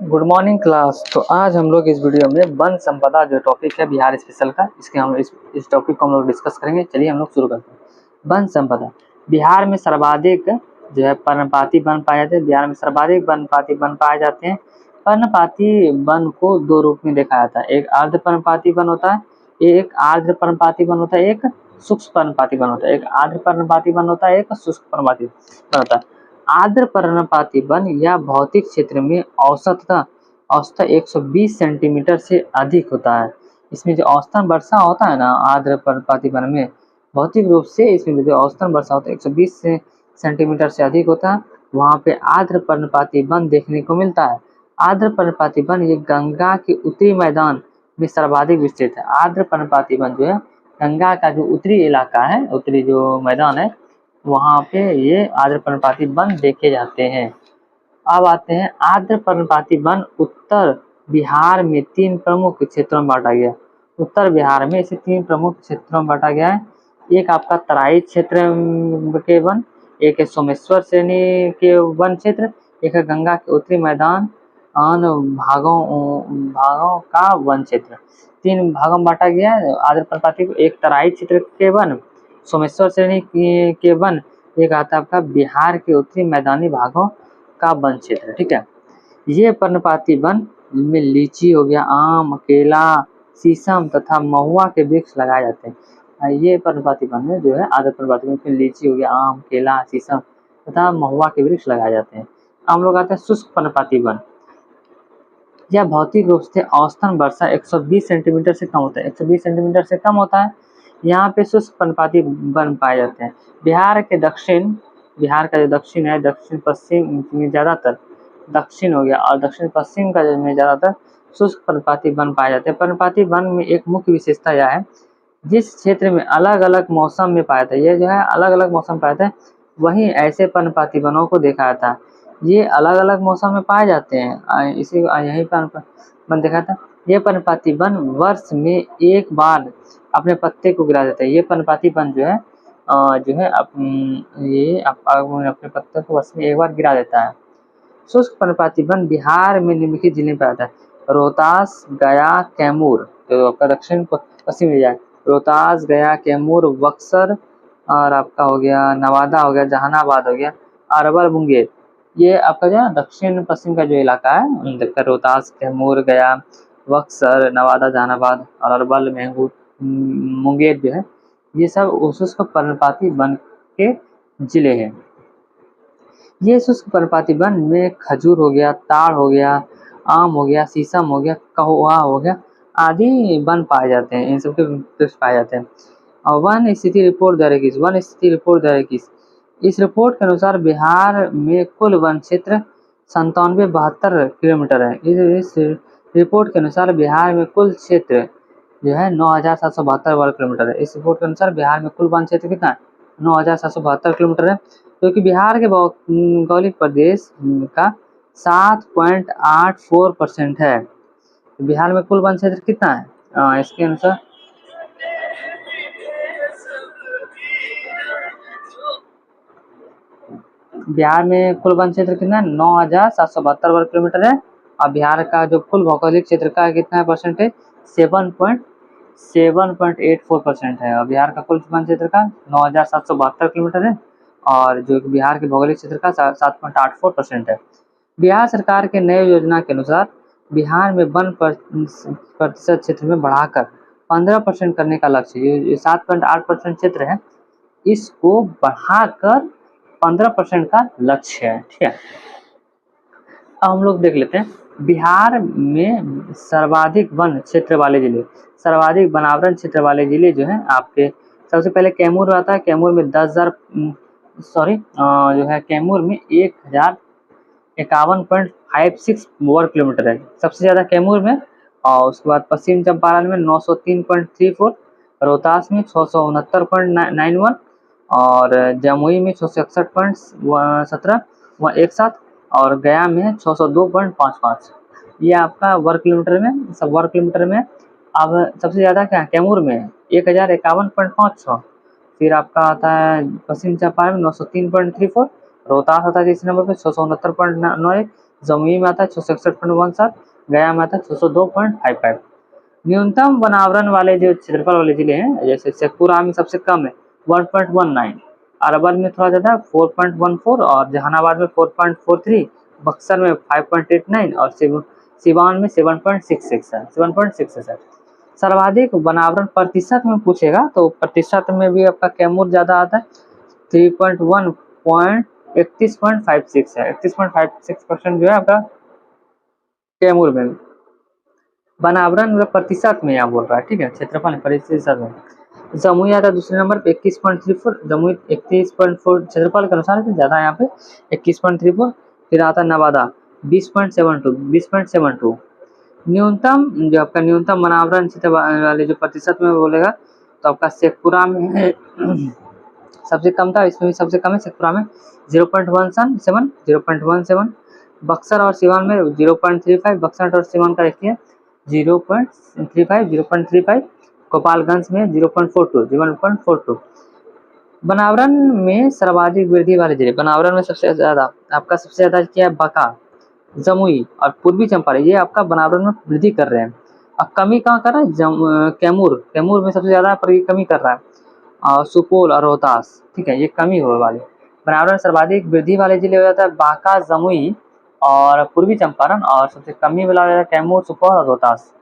Good morning class. तो आज हम लोग इस वीडियो में वन संपदा जो टॉपिक है बिहार स्पेशल का, इसके हम इस टॉपिक को हम लोग डिस्कस करेंगे। चलिए हम लोग शुरू करते हैं। वन संपदा। बिहार में सर्वाधिक जो है पर्णपाती वन पाए जाते हैं। बिहार में सर्वाधिक पर्णपाती वन पाए जाते हैं। पर्णपाती वन को दो रूप में देखा जाता है, एक आर्द्र पर्णपाती वन होता है, एक आर्द्र पर्णपाती वन होता है, एक शुष्क पर्णपाती वन होता है। एक आर्द्र पर्णपाती वन होता है, एक शुष्क पर्णपाती वन होता है। आर्द्र पर्णपाती वन या भौतिक क्षेत्र में औसतन 120 सेंटीमीटर से अधिक होता है। इसमें जो औसतन वर्षा होता है ना आर्द्र पर्णपाती वन में, भौतिक रूप से इसमें जो औसतन वर्षा होता है 120 सेंटीमीटर से अधिक होता है। वहाँ पे आर्द्र पर्णपाती वन देखने को मिलता है। आर्द्र पर्णपाती वन ये गंगा के उत्तरी मैदान में सर्वाधिक विस्तृत है। आर्द्र पर्णपाती वन जो है गंगा का जो उत्तरी इलाका है, उत्तरी जो मैदान है, वहाँ पे ये आर्द्र पर्णपाती वन देखे जाते हैं। अब आते हैं आर्द्र पर्णपाती वन उत्तर बिहार में 3 प्रमुख क्षेत्रों में बांटा गया। उत्तर बिहार में इसे 3 प्रमुख क्षेत्रों में बांटा गया है। एक आपका तराई क्षेत्र के वन, एक है सोमेश्वर श्रेणी के वन क्षेत्र, एक है गंगा के उत्तरी मैदान भागों का वन क्षेत्र। 3 भागों में बांटा गया है आर्द्र पर्णपाती को। एक तराई क्षेत्र के वन, सोमेश्वर श्रेणी के वन, एक आता है आपका बिहार के उत्तरी मैदानी भागों का वन क्षेत्र। ठीक है, ये पर्णपाती वन में लीची हो गया, आम, केला, शीशम तथा महुआ के वृक्ष लगाए जाते हैं। ये पर्णपाती वन में जो है आर्द्र पर्णपाती वन में लीची हो गया, आम, केला, शीशम तथा महुआ के वृक्ष लगाए जाते हैं। हम लोग आते हैं शुष्क पर्णपाती वन। यह भौतिक रूप से औसतन वर्षा 120 सेंटीमीटर से कम होता है। 120 सेंटीमीटर से कम होता है। यहाँ पे शुष्क पर्णपाती वन पाए जाते हैं। बिहार का जो दक्षिण है, दक्षिण पश्चिम में ज़्यादातर, दक्षिण हो गया और दक्षिण पश्चिम का जो में ज़्यादातर शुष्क पर्णपाती वन पाए जाते हैं। पर्णपाती वन में एक मुख्य विशेषता यह है, जिस क्षेत्र में अलग अलग मौसम में पाया था, ये जो है अलग अलग मौसम पाए थे, वहीं ऐसे पर्णपाती वनों को देखा था। ये अलग अलग मौसम में पाए जाते हैं, इसी यही पर वन देखा था। ये पर्णपाती वन वर्ष में एक बार अपने पत्ते को गिरा देता है। ये पर्णपाती वन जो है अपने पत्ते को वर्ष में एक बार गिरा देता है। शुष्क पर्णपाती वन बिहार में निम्नलिखित जिले में पाया जाता है। रोहतास, गया, कैमूर, तो आपका दक्षिण पश्चिम एरिया, रोहतास, गया, कैमूर, बक्सर और आपका हो गया नवादा हो गया, जहानाबाद हो गया, अरवल, मुंगेर। ये आपका जो है दक्षिण पश्चिम का जो इलाका है, रोहतास, कैमूर, गया, बक्सर, नवादा, जहानाबाद और अरवल, मुंगेर जो है, ये सब शुष्क पर्णपाती वन के जिले हैं। ये शुष्क पर्णपाती वन में खजूर हो गया, ताड़ हो गया, आम हो गया, शीशम हो गया, कहुआ हो गया आदि वन पाए जाते हैं। इन सबके वृक्ष पाए जाते हैं। और वन स्थिति रिपोर्ट 2021, इस रिपोर्ट के अनुसार बिहार में कुल वन क्षेत्र 9772 किलोमीटर है। इस रिपोर्ट के अनुसार बिहार में कुल क्षेत्र जो है 9772 वर्ग किलोमीटर है। इस रिपोर्ट के अनुसार बिहार में कुल वन क्षेत्र कितना है? 9772 किलोमीटर है, क्योंकि बिहार के भौगोलिक प्रदेश का 7.84% है। बिहार में कुल वन क्षेत्र कितना है? इसके अनुसार बिहार में कुल वन क्षेत्र कितना है? 9772 वर्ग किलोमीटर है। और बिहार का जो कुल भौगोलिक क्षेत्र का कितना है परसेंटेज? 7.84% है। और बिहार का कुल वन क्षेत्र का 9772 किलोमीटर है, और जो बिहार के भौगोलिक क्षेत्र का 7.84% है। बिहार सरकार के नए योजना के अनुसार बिहार में वन प्रतिशत क्षेत्र में बढ़ाकर 15% करने का लक्ष्य, ये 7.8% क्षेत्र है, इसको बढ़ाकर 15% का लक्ष्य है। ठीक है, अब हम लोग देख लेते हैं बिहार में सर्वाधिक वन क्षेत्र वाले जिले, सर्वाधिक वनावरण क्षेत्र वाले जिले जो हैं आपके, सबसे पहले कैमूर आता है। कैमूर में 10,000 जो है कैमूर में 1051.56 वर्ग किलोमीटर है, सबसे ज़्यादा कैमूर में। और उसके बाद पश्चिम चंपारण में 903.34, रोहतास में 669.91 और जमुई में 661.17 और गया में 602.55। ये आपका वर्ग किलोमीटर में, सब वर्ग किलोमीटर में। अब सबसे ज़्यादा क्या कैमूर में है 1051.56, फिर आपका आता है पश्चिम चंपारण में 903.34, रोहतास आता है तीसरे नंबर पे 669.91, जमुई में आता है 661.17, गया में आता है 602.55। न्यूनतम वनावरण वाले जो क्षेत्रफल वाले जिले हैं, जैसे शेखपुरा में सबसे कम है 1.19, अरवल में थोड़ा ज़्यादा 4.14 और जहानाबाद में 4.43, बक्सर में 5.89 और सिवान में 7.66 है, 7.66 है। सर्वाधिक वनावरण प्रतिशत में पूछेगा तो प्रतिशत में भी आपका कैमूर ज़्यादा आता है, 31.56 है, 31.56% जो है आपका कैमूर में। वनावरण प्रतिशत में यहाँ बोल रहा है, ठीक है, क्षेत्रफल प्रतिशत में। जमुई आता है दूसरे नंबर पे 21.34, जमुई 31.4 क्षेत्रफल के अनुसार ज़्यादा यहाँ पे 21.34। फिर आता है नवादा 20.72। न्यूनतम जो आपका न्यूनतम वनावरण क्षेत्र वाले जो प्रतिशत में बोलेगा तो आपका शेखपुरा में सबसे कम था, इसमें भी सबसे कम है शेखपुरा में 0.17, बक्सर और सिवान में 0.35, बक्सर और सिवान का देखिए 0.35, गोपालगंज में 0.42। वनावरण में सर्वाधिक वृद्धि वाले जिले, वनावरण में सबसे ज़्यादा आपका सबसे ज़्यादा क्या है, बांका, जमुई और पूर्वी चंपारण, ये आपका वनावरण में वृद्धि कर रहे हैं। अब कमी कहाँ कर रहा है, कैमूर में सबसे ज़्यादा पर ये कमी कर रहा है, और सुपौल और रोहतास, ठीक है, ये कमी होने वाली। वनावरण सर्वाधिक वृद्धि वाले जिले हो जाता है बांका, जमुई और पूर्वी चंपारण, और सबसे कमी वाला हो जाता है कैमूर, सुपौल और रोहतास।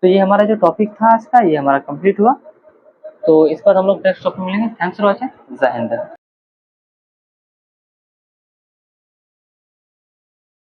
तो ये हमारा जो टॉपिक था आज का, ये हमारा कंप्लीट हुआ। तो इस पर हम लोग नेक्स्ट टॉपिक मिलेंगे। Thanks for watching. जय हिंद।